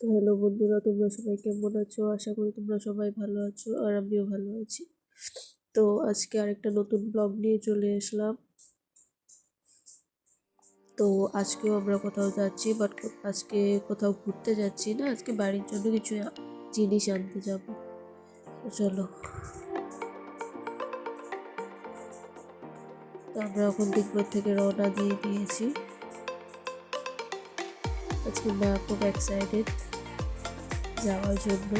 তো হ্যালো বন্ধুরা, তোমরা সবাই কেমন আছো? আশা করি তোমরা সবাই ভালো আছো আর আমিও ভালো আছি। তো আজকে আরেকটা নতুন ব্লগ নিয়ে চলে আসলাম। তো আজকেও আমরা কোথাও যাচ্ছি, বাট আজকে কোথাও ঘুরতে যাচ্ছি না, আজকে বাড়ির জন্য কিছু জিনিস আনতে যাব। তো চলো। তো আমরা এখন দিকপুর থেকে রওনা দিয়ে দিয়েছি। আজকে মা খুব এক্সাইটেড যাওয়ার জন্য।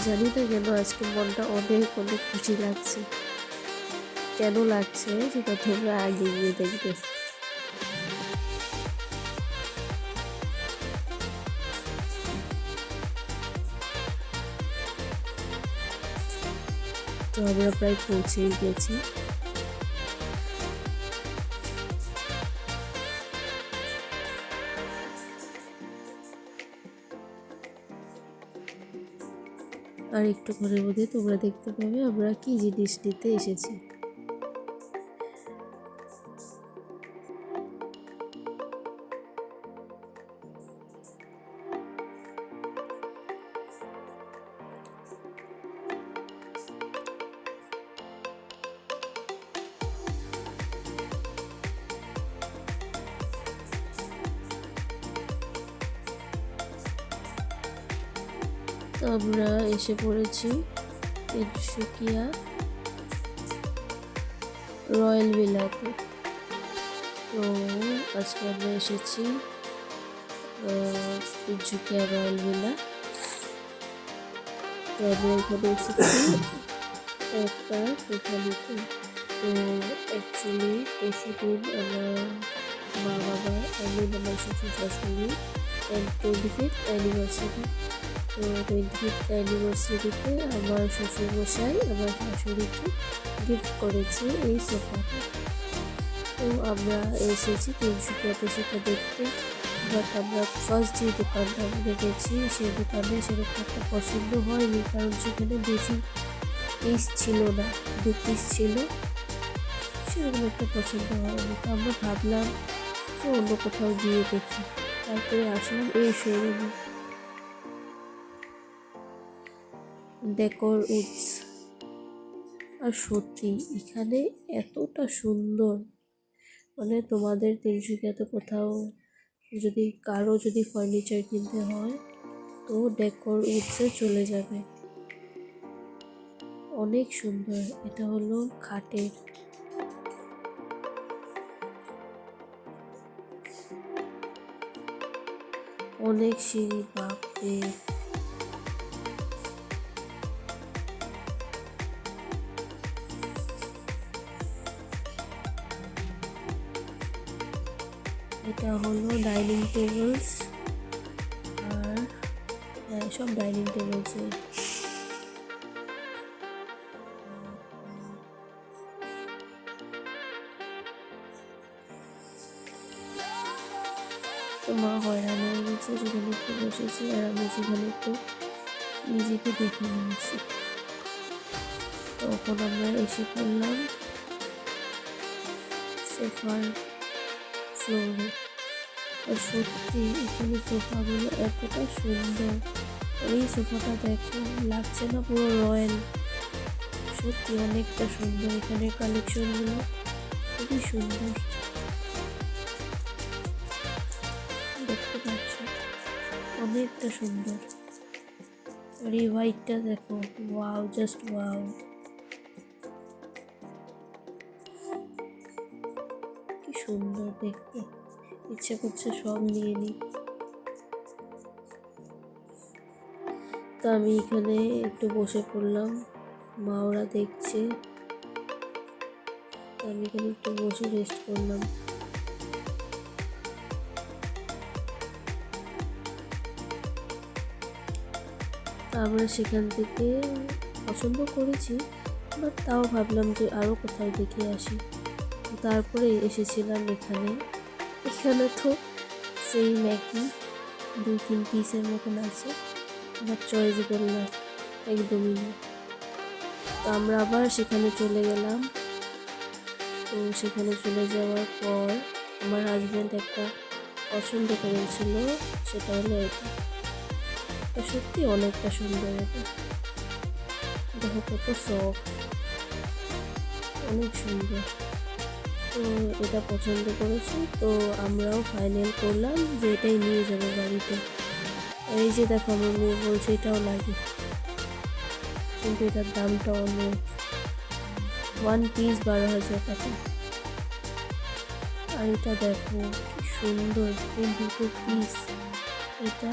জানি না কেন আজকে মনটা অনেক অনেক খুশি লাগছে। কেন লাগছে সেটা তোমরা আগে গিয়ে দেখবে। তো আমরা প্রায় পৌঁছেই গেছি। আর একটুক্ষণের মধ্যে তোমরা দেখতে পাবে আমরা কি জিনিস নিতে এসেছি। তো আমরা এসে পড়েছি তিনসুকিয়া রয়্যাল ভিলাতে। তো আজকে আমরা এসেছি তিনসুকিয়া রয়্যাল ভিলা। তো আমরা এখানে এসেছি একটা সোফা নিতে। তো অ্যাকচুয়ালি পরশুদিন আমার মা বাবা আমার শ্বশুর শাশুড়ি 25th অ্যানিভার্সারি। তো 25th অ্যানিভার্সারিতে আমার শ্বশুরমশাই আমার শাশুড়িকে গিফট করেছে এই সোফাটা। তো আমরা এসেছি তিনসুকিয়াতে সেটা দেখতে। বাট আমরা ফার্স্ট যে দোকানটা আমরা গেছি সেই দোকানে সেরকম একটা পছন্দ হয়নি, কারণ সেখানে বেশি পিস ছিল না, 2 পিস ছিল, সেরকম একটা পছন্দ হয়নি। তো আমরা ভাবলাম যে অন্য কোথাও গিয়ে দেখি। তারপরে আসলাম এই শোরুমে, ডেকর উডস। আর সত্যি এখানে এতটা সুন্দর, মানে তোমাদের তিনসুকিয়াতে কোথাও যদি কারো যদি ফার্নিচার কিনতে হয় তো ডেকর উডসে চলে যাবে। অনেক সুন্দর। এটা হলো খাটের, অনেক সিঁড়ি, বাপরে। এটা হলো ডাইনিং টেবিলস, আর সব ডাইনিং টেবিলসের। তো মা হয়রান হয়ে গেছে, যেখানে একটু বসেছে আর আমি সেখানে একটু নিজেকে দেখে নিয়েছি। তখন আমরা এসে পড়লাম সোফার ফ্লোরে। আর সত্যি এখানে সোফাগুলো এতটা সুন্দর। এই সোফাটা দেখো, লাগছে না পুরো রয়্যাল? সত্যি অনেকটা সুন্দর। এখানে কালেকশনগুলো খুবই সুন্দর, দেখতে পাচ্ছ, অনেকটা সুন্দর। আর এই হোয়াইটটা দেখো, ওয়াও, জাস্ট ওয়াও, কি সুন্দর দেখতে। ইচ্ছে করছে সব নিয়ে নিই। তো আমি এখানে একটু বসে পড়লাম, মা ওরা দেখছে, আমি এখানে একটু বসে রেস্ট করলাম। তো আমরা সেখান থেকে পছন্দ করেছি, বাট তাও ভাবলাম যে আরও কোথাও দেখে আসি। তারপরে এসেছিলাম এখানে। এখানে তো সেই ম্যাগি 2-3 পিসের মতন আছে, আমার চয়েসেবল না, একদমই না। তো আমরা আবার সেখানে চলে গেলাম। তো সেখানে চলে যাওয়ার পর আমার হাজব্যান্ড একটা পছন্দ করেছিল, সেটা হলো এটা। সত্যি অনেকটা সুন্দর, এটা দেখো কত সফট, অনেক সুন্দর। তো এটা পছন্দ করেছি, তো আমরাও ফাইনাল করলাম যে এটাই নিয়ে যাবো বাড়িতে। এই যে দেখো আমার মেয়ে বলছে এটাও লাগে, কিন্তু এটার দামটা অনেক, 1 পিস 12,000 টাকা। আর এটা দেখো কি সুন্দর, এই 2 পিস, এটা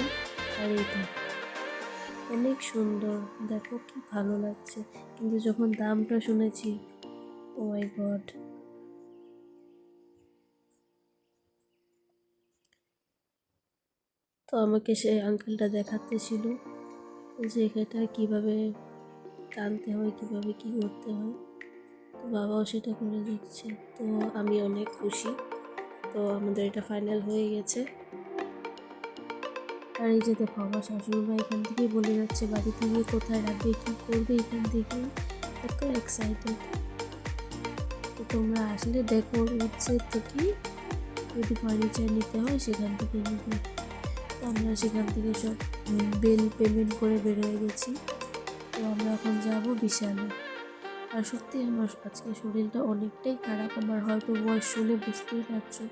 আর এটা অনেক সুন্দর, দেখো কি ভালো লাগছে। কিন্তু যখন দামটা শুনেছি, ও মাই গড। তো আমাকে সে আঙ্কেলটা দেখাতেছিল যে এটা কীভাবে টানতে হয়, কীভাবে কী করতে হয়। তো বাবাও সেটা করে দিচ্ছে, তো আমি অনেক খুশি। তো আমাদের এটা ফাইনাল হয়ে গেছে। আর এই যে দেখো আমার শাশুড়িমা এখান থেকেই বলে যাচ্ছে বাড়িতে গিয়ে কোথায় রাখবে, কী করবে, এখান থেকে এত এক্সাইটেড। তো তোমরা আসলে ডেকোর উৎসের থেকে যদি ফার্নিচার নিতে হয় সেখান থেকে নিবে। তো আমরা সেখান থেকে সব বিল পেমেন্ট করে বের হয়ে গেছি। তো আমরা এখন যাব বিশালে। আর সত্যি আমার আজকে শরীরটা অনেকটাই খারাপ, আমার হয়তো বয়স শুনে বুঝতেই পারছো।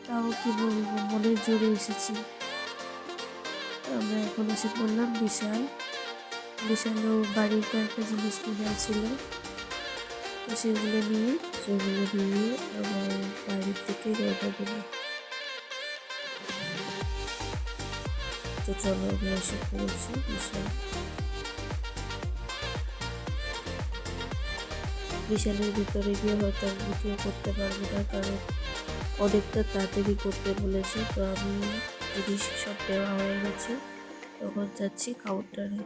তাও কি বলবো, মনের জোরে এসেছি। আমরা এখন এসে পড়লাম বিশালেও বাড়ির কয়েকটা জিনিস কেনার ছিল, তো সেগুলো নিয়ে আমার বাড়ির থেকে রওনা দিলাম। তো চলো আমরা এসে পড়েছি বিশালের ভিতরে গিয়ে হয়তো ভিডিও করতে পারবো না, কারণ অনেকটা তাড়াতাড়ি করতে বলেছে। তো আমি জিনিস সব দেওয়া হয়ে গেছে, তখন যাচ্ছি কাউন্টারে।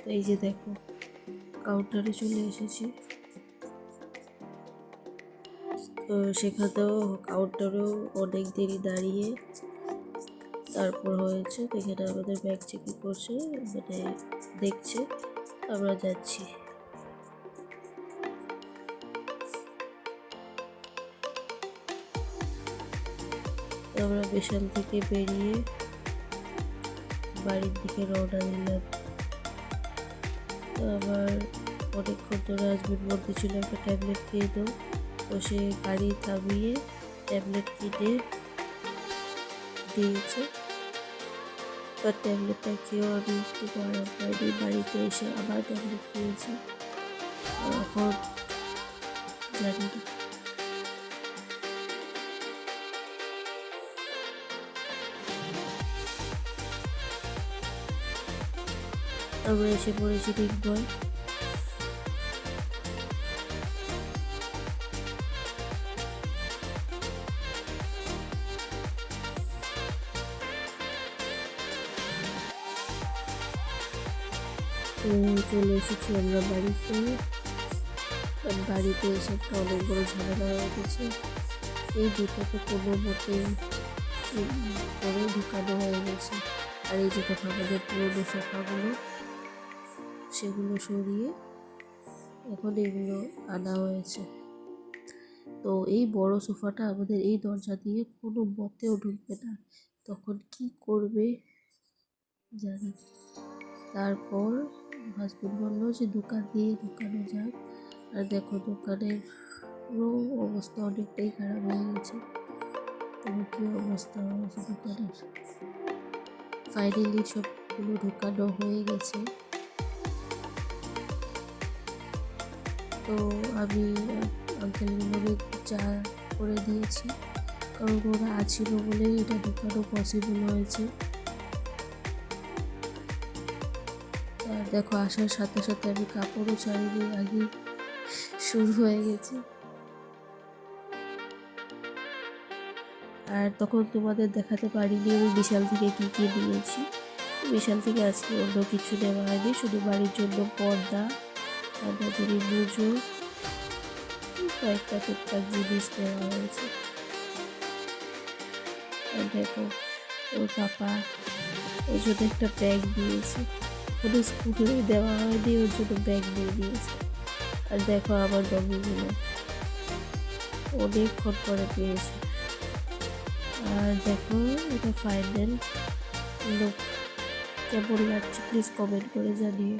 তো এই যে দেখো কাউন্টারে চলে এসেছি। তো সেখানেও কাউন্টারেও অনেক দেরি দাঁড়িয়ে তারপর হয়েছে। তো এখানে আমাদের ব্যাগ চেকিং করছে, মানে দেখছে, আমরা যাচ্ছি। আমরা বিশাল থেকে বেরিয়ে বাড়ির দিকে রওনা দিলাম। তো আবার অনেকক্ষণ ধরে হাজবেন্ড বলতেছিল একটা ট্যাবলেট খেয়ে দাও, তো সে গাড়ি থামিয়ে ট্যাবলেট কিনে দিয়েছে। তো ট্যাবলেটটা খেয়েও আমি একটু আরাম পাইনি, বাড়িতে এসে আবার ট্যাবলেট খেয়েছি। এখন জানি না। আমরা এসে পড়েছি ডিগবয়। চলে এসেছি আমরা বাড়িতে। বাড়িতে এসে একটা অনেক বড় ঝামেলা হয়ে গেছে। এই দুটোকে কোনো মতে করে ঢুকানো হয়ে গেছে। আর এই যে দেখো আমাদের পুরোনো সোফাগুলো, সেগুলো সরিয়ে এখন এগুলো আনা হয়েছে। তো এই বড় সোফাটা আমাদের এই দরজা দিয়ে কোনো মতেও ঢুকবে না, তখন কি করবে জানি। তারপর হাজবেন্ড বললো যে দোকান দিয়ে ঢুকানো যাক। আর দেখো দোকানের অবস্থা অনেকটাই খারাপ হয়ে গেছে। তবে কি অবস্থা হয়েছে দোকানের। ফাইনালি সবগুলো ঢোকানো হয়ে গেছে। তো আমি আঙ্কেলগুলোকে একটু চা করে দিয়েছি, কারণ ওরা আছিল বলেই এটা ঢোকানো পসিবল হয়েছে। আর দেখো আসার সাথে সাথে আমি কাপড়ও ছাড়িনি, আগে শুরু হয়ে গেছে। আর তখন তোমাদের দেখাতে পারিনি আমি বিশাল থেকে কী কী নিয়েছি। বিশাল থেকে আজকে অন্য কিছু নেওয়া হয়নি, শুধু বাড়ির জন্য পর্দা, আমাদের মুজো, কয়েকটা টুকটাক জিনিস নেওয়া হয়েছে। আর দেখো ওর পাপা ওর জন্য একটা ব্যাগ দিয়েছে, কোনো স্কুলে দেওয়া হয়নি, ওর জন্য ব্যাগ নিয়ে দিয়েছে। আর দেখো আমার ডগিগুলো অনেকক্ষণ পরে পেয়েছে। আর দেখো এটা ফাইনাল লুক, কেমন লাগছে প্লিজ কমেন্ট করে জানিও।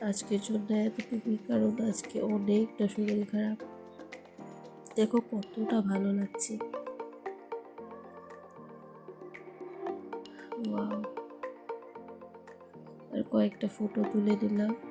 আজকের জন্য এতটুকুই, কারণ আজকে অনেকটা শরীর খারাপ। দেখো কতটা ভালো লাগছে। ওয়াও। আর কয়েকটা ফটো তুলে নিলাম।